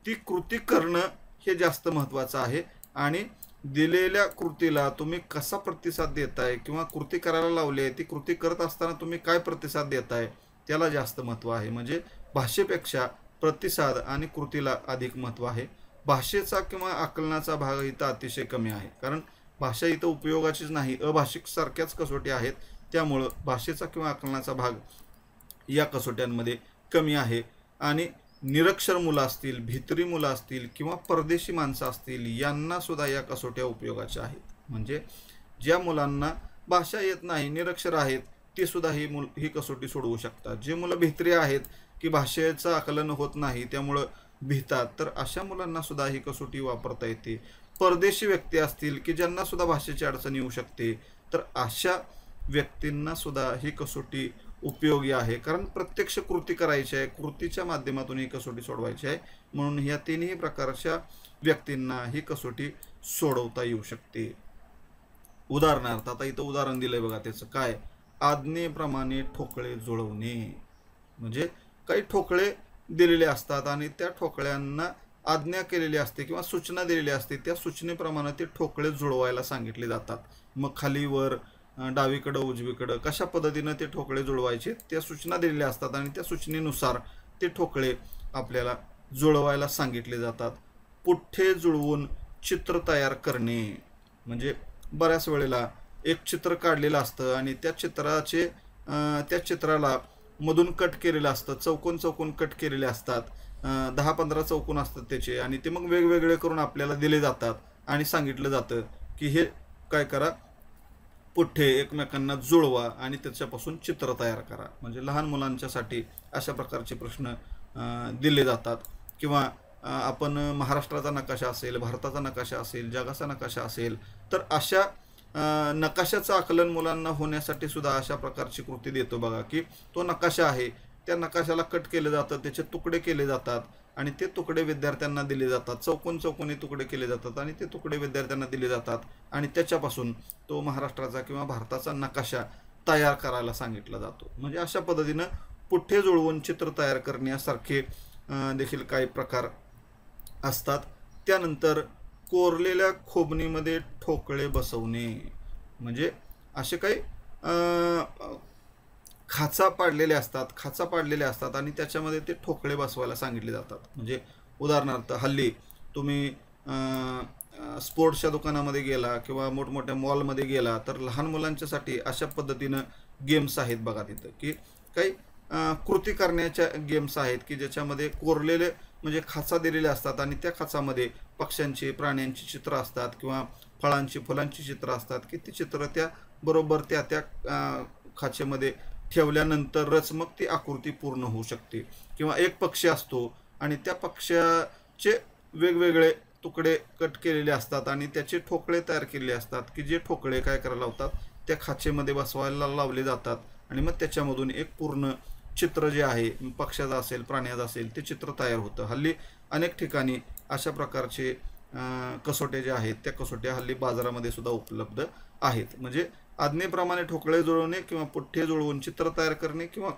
ती कृती करणं हे जास्त महत्त्वाचं आहे. आणि दिलेल्या कृतीला तुम्ही कसा प्रतिसाद देताय किंवा कृती करायला लावली आहे ती कृती करत असताना तुम्ही काय प्रतिसाद देताय त्याला जास्त महत्त्व आहे. म्हणजे भाषेपेक्षा प्रतिसाद आणि कृतीला अधिक महत्त्व आहे. भाषेचा किंवा आकलनाचा भाग इथं अतिशय कमी आहे, कारण भाषा इथं उपयोगाचीच नाही, अभाषिक सारख्याच कसोटी आहेत, त्यामुळं भाषेचा किंवा आकलनाचा भाग या कसोट्यांमध्ये कमी आहे. आणि निरक्षर मुलं असतील, भित्री मुलं असतील किंवा परदेशी माणसं असतील यांना सुद्धा या कसोट्या उपयोगाच्या आहेत. म्हणजे ज्या मुलांना भाषा येत नाही, निरक्षर आहेत, ते सुद्धा ही कसोटी सोडवू शकतात. जे मुलं भित्री आहेत की भाषेचं आकलन होत नाही त्यामुळं भितात, तर अशा मुलांना सुद्धा ही कसोटी वापरता येते. परदेशी व्यक्ती असतील की ज्यांना सुद्धा भाषेची अडचण येऊ शकते, तर अशा व्यक्तींना सुद्धा ही कसोटी उपयोगी आहे, कारण प्रत्यक्ष कृती करायची आहे, कृतीच्या माध्यमातून ही कसोटी सोडवायची आहे. म्हणून ह्या तिन्ही प्रकारच्या व्यक्तींना ही कसोटी सोडवता येऊ शकते. उदाहरणार्थ आता इथं उदाहरण दिलंय बघा, त्याचं काय, आज्ञेप्रमाणे ठोकळे जुळवणे. म्हणजे काही ठोकळे दिलेले असतात आणि त्या ठोकळ्यांना आज्ञा केलेली असते किंवा सूचना दिलेली असते, त्या सूचनेप्रमाणे ते ठोकळे जुळवायला सांगितले जातात. मग खाली वर डावीकडं उजवीकडं कशा पद्धतीनं ते ठोकळे जुळवायचे त्या सूचना दिलेल्या असतात आणि त्या सूचनेनुसार ते ठोकळे आपल्याला जुळवायला सांगितले जातात. पुठ्ठे जुळवून चित्र तयार करणे म्हणजे बऱ्याच वेळेला एक चित्र काढलेलं असतं आणि त्या चित्राला मधून कट केलेलं असतं, चौकोन चौकोन कट केलेले असतात, 10-15 चौकोन असतात त्याचे आणि ते मग वेगवेगळे करून आपल्याला दिले जातात आणि सांगितलं जातं की हे काय करा, पुठ्ठे एकमेकांना जुळवा आणि त्याच्यापासून चित्र तयार करा. म्हणजे लहान मुलांच्यासाठी अशा प्रकारचे प्रश्न दिले जातात. किंवा आपण महाराष्ट्राचा नकाशा असेल, भारताचा नकाशा असेल, जगाचा नकाशा असेल, तर अशा नकाशाचं आकलन मुलांना होण्यासाठी सुद्धा अशा प्रकारची कृती देतो बघा, की तो नकाशा आहे त्या नकाशाला कट केलं जातं, त्याचे तुकडे केले जातात आणि ते तुकडे विद्यार्थ्यांना दिले जातात, चौकोन चौकोनी तुकडे केले जातात आणि ते तुकडे विद्यार्थ्यांना दिले जातात आणि त्याच्यापासून तो महाराष्ट्राचा किंवा भारताचा नकाशा तयार करायला सांगितला जातो. म्हणजे अशा पद्धतीनं पुठ्ठे जुळवून चित्र तयार करण्यासारखे देखील काही प्रकार असतात. त्यानंतर कोरलेल्या खोबणीमध्ये ठोकळे बसवणे म्हणजे असे काही खाचा पाडलेले असतात आणि त्याच्यामध्ये ते ठोकळे बसवायला सांगितले जातात. म्हणजे उदाहरणार्थ हल्ली तुम्ही स्पोर्ट्सच्या दुकानामध्ये गेला किंवा मोठमोठ्या मॉलमध्ये गेला तर लहान मुलांच्यासाठी अशा पद्धतीनं गेम्स आहेत बघा तिथं, की काही कृती करण्याच्या गेम्स आहेत की ज्याच्यामध्ये कोरलेले म्हणजे खाचा दिलेले असतात आणि त्या खाचामध्ये पक्ष्यांची प्राण्यांची चित्र असतात किंवा फळांची फुलांची चित्र असतात की ती चित्र त्या बरोबर त्या खाचेमध्ये ठेवल्यानंतरच मग ती आकृती पूर्ण होऊ शकते. किंवा एक पक्षी असतो आणि त्या पक्ष्याचे वेगवेगळे तुकडे कट केलेले असतात आणि त्याचे ठोकळे तयार केलेले असतात की जे ठोकळे काय करायला लावतात, त्या खाचेमध्ये बसवायला लावले जातात आणि मग त्याच्यामधून एक पूर्ण चित्र जे आहे पक्ष्याचं असेल प्राण्याचं असेल ते चित्र तयार होतं. हल्ली अनेक ठिकाणी अशा प्रकारचे कसोटे जे आहेत त्या कसोट्या हल्ली बाजारामध्ये सुद्धा उपलब्ध आहेत. म्हणजे आज्ञेप्रमाणे ठोकळे जुळवणे किंवा पुठ्ठे जुळवून चित्र तयार करणे किंवा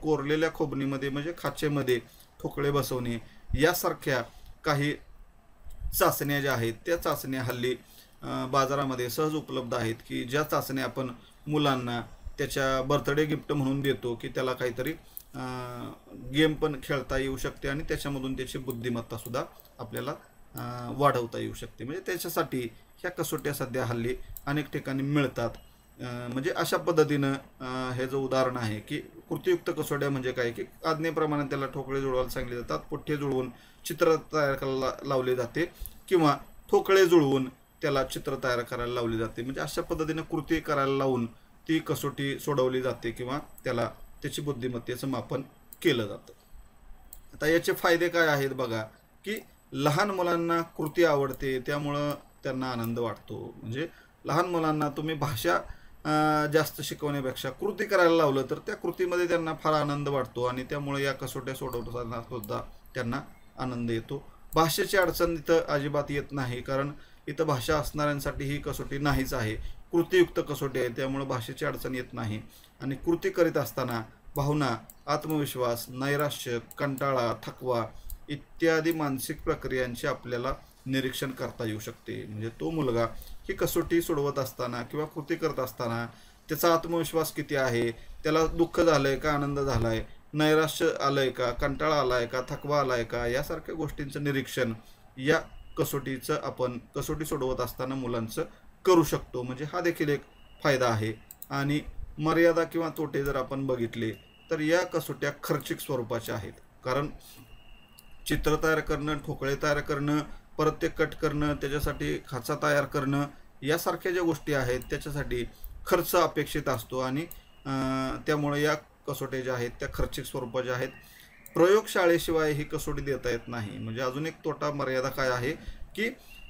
कोरलेल्या खोबणीमध्ये म्हणजे खाचेमध्ये ठोकळे बसवणे यासारख्या काही चाचण्या ज्या आहेत त्या चाचण्या हल्ली बाजारामध्ये सहज उपलब्ध आहेत की ज्या चाचण्या आपण मुलांना त्याच्या बर्थडे गिफ्ट म्हणून देतो की त्याला काहीतरी गेम पण खेळता येऊ शकते आणि त्याच्यामधून त्याची बुद्धिमत्ता सुद्धा आपल्याला वाढवता येऊ शकते. म्हणजे त्याच्यासाठी ह्या कसोट्या सध्या हल्ली अनेक ठिकाणी मिळतात. म्हणजे अशा पद्धतीनं हे जो उदाहरण आहे की कृतीयुक्त कसोट्या म्हणजे काय की आज्ञेप्रमाणे त्याला ठोकळे जुळवायला सांगितले जातात, पुठ्ठे जुळवून चित्र तयार करायला लावले जाते किंवा ठोकळे जुळवून त्याला चित्र तयार करायला लावले जाते. म्हणजे अशा पद्धतीनं कृती करायला लावून ती कसोटी सोडवली जाते किंवा त्याला त्याची बुद्धिमत्तेचं मापन केलं जातं. आता याचे फायदे काय आहेत बघा, की लहान मुलांना कृती आवडते त्यामुळं त्यांना आनंद वाटतो. म्हणजे लहान मुलांना तुम्ही भाषा जास्त शिकवण्यापेक्षा कृती करायला लावलं तर त्या कृतीमध्ये त्यांना फार आनंद वाटतो आणि त्यामुळे या कसोट्या सोडवताना सुद्धा त्यांना आनंद येतो. भाषेची अडचण इथं अजिबात येत नाही, कारण इथं भाषा असणाऱ्यांसाठी ही कसोटी नाहीच आहे, कृतीयुक्त कसोटी आहे, त्यामुळे भाषेची अडचण येत नाही. आणि कृती करीत असताना भावना, आत्मविश्वास, नैराश्य, कंटाळा, थकवा इत्यादी मानसिक प्रक्रियांचे आपल्याला निरीक्षण करता येऊ शकते. म्हणजे तो मुलगा ही कसोटी सोडवत असताना किंवा कृती करत असताना त्याचा आत्मविश्वास किती आहे, त्याला दुःख झालंय का, आनंद झालाय, नैराश्य आलंय का, कंटाळा आलाय का, थकवा आलाय का, यासारख्या गोष्टींचं निरीक्षण या कसोटीचं आपण कसोटी सोडवत असताना मुलांचं करू शकतो. म्हणजे हा देखील एक फायदा आहे. आणि मर्यादा किंवा तोटे जर आपण बघितले तर या कसोट्या खर्चिक स्वरूपाच्या आहेत, कारण चित्र तयार करणं, ठोकळे तयार करणं, परत ते कट करणं, त्याच्यासाठी खाचा तयार करणं यासारख्या ज्या गोष्टी आहेत त्याच्यासाठी खर्च अपेक्षित असतो आणि त्यामुळे या कसोट्या ज्या आहेत त्या खर्चिक स्वरूपाच्या आहेत. प्रयोगशाळेशिवाय ही कसोटी देता येत नाही. म्हणजे अजून एक तोटा मर्यादा काय आहे की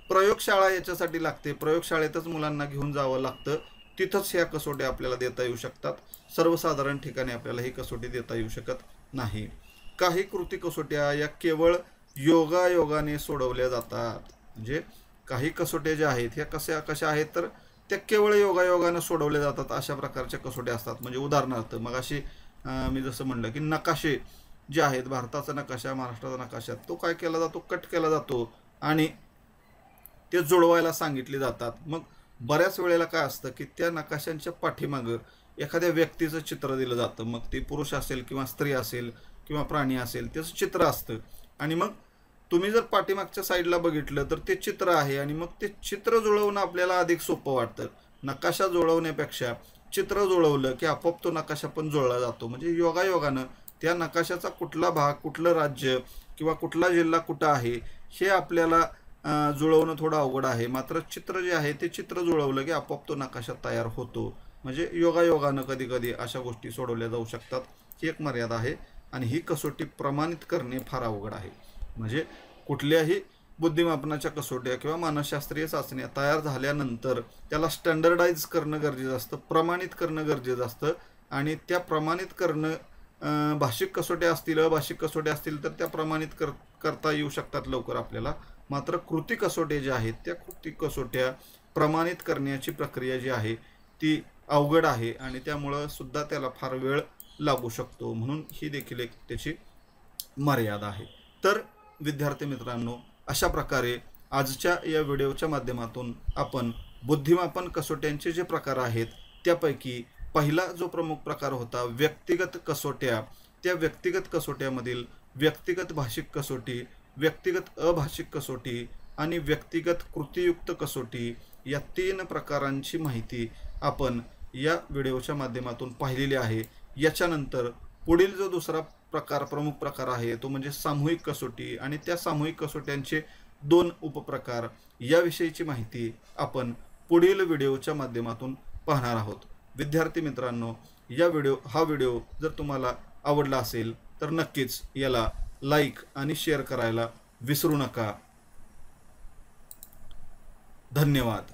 प्रयोगशाळा याच्यासाठी लागते, प्रयोगशाळेतच मुलांना घेऊन जावं लागतं, तिथंच ह्या कसोट्या आपल्याला देता येऊ शकतात. सर्वसाधारण ठिकाणी आपल्याला ही कसोटी देता येऊ शकत नाही. काही कृती कसोट्या या केवळ योगायोगाने सोडवल्या जातात. म्हणजे काही कसोट्या ज्या आहेत ह्या कशा आहेत तर त्या केवळ योगायोगाने सोडवल्या जातात अशा प्रकारच्या कसोट्या असतात. म्हणजे उदाहरणार्थ मग अशी मी जसं म्हणलं की नकाशे जे आहेत, भारताचा नकाशा, महाराष्ट्राचा नकाशा, तो काय केला जातो, कट केला जातो आणि ते जुळवायला सांगितले जातात. मग बऱ्याच वेळेला काय असतं की त्या नकाशांच्या पाठीमागं एखाद्या व्यक्तीचं चित्र दिलं जातं, मग ते पुरुष असेल किंवा स्त्री असेल किंवा प्राणी असेल त्याचं चित्र असतं आणि मग तुम्ही जर पाठीमागच्या साईडला बघितलं तर ते चित्र आहे आणि मग ते चित्र जुळवणं आपल्याला अधिक सोपं वाटतं. नकाशा जुळवण्यापेक्षा चित्र जुळवलं की आपोआप तो नकाशा पण जुळला जातो. म्हणजे योगायोगानं त्या नकाशाचा कुठला भाग, कुठलं राज्य किंवा कुठला जिल्हा कुठं आहे हे आपल्याला जुळवणं थोडं अवघड आहे. मात्र चित्र जे आहे ते चित्र जुळवलं की आपोआप तो नकाशा तयार होतो. म्हणजे योगायोगानं कधी कधी अशा गोष्टी सोडवल्या जाऊ शकतात. ही एक मर्यादा आहे आणि ही कसोटी प्रमाणित करणे फार अवघड आहे. म्हणजे कुठल्याही बुद्धिमापनाच्या कसोट्या किंवा मानसशास्त्रीय चाचण्या तयार झाल्यानंतर त्याला स्टँडर्डाइज करणं गरजेचं असतं, प्रमाणित करणं गरजेचं असतं आणि त्या प्रमाणित करणं भाषिक कसोट्या असतील, अभाषिक कसोट्या असतील तर त्या प्रमाणित करता येऊ शकतात लवकर आपल्याला. मात्र कृती कसोट्या ज्या आहेत त्या कृती कसोट्या प्रमाणित करण्याची प्रक्रिया जी आहे ती अवघड आहे आणि त्यामुळं सुद्धा त्याला फार वेळ लागू शकतो. म्हणून ही देखील एक त्याची मर्यादा आहे. तर विद्यार्थी मित्रांनो, अशा प्रकारे आजच्या या व्हिडिओच्या माध्यमातून आपण बुद्धिमापन कसोट्यांचे जे प्रकार आहेत त्यापैकी पहिला जो प्रमुख प्रकार होता व्यक्तिगत कसोट्या, त्या व्यक्तिगत कसोट्यामधील व्यक्तिगत भाषिक कसोटी, व्यक्तिगत अभाषिक कसोटी आणि व्यक्तिगत कृतीयुक्त कसोटी या 3 प्रकारांची माहिती आपण या व्हिडिओच्या माध्यमातून पाहिलेली आहे. याच्यानंतर पुढील जो दुसरा प्रमुख प्रकार आहे तो म्हणजे सामूहिक कसोटी आणि त्या सामूहिक कसोट्यांचे 2 उपप्रकार याविषयीची माहिती आपण पुढील व्हिडिओच्या माध्यमातून पाहणार आहोत. विद्यार्थी मित्रांनो, हा व्हिडिओ जर तुम्हाला आवडला असेल तर नक्कीच याला लाईक आणि शेअर करायला विसरू नका. धन्यवाद.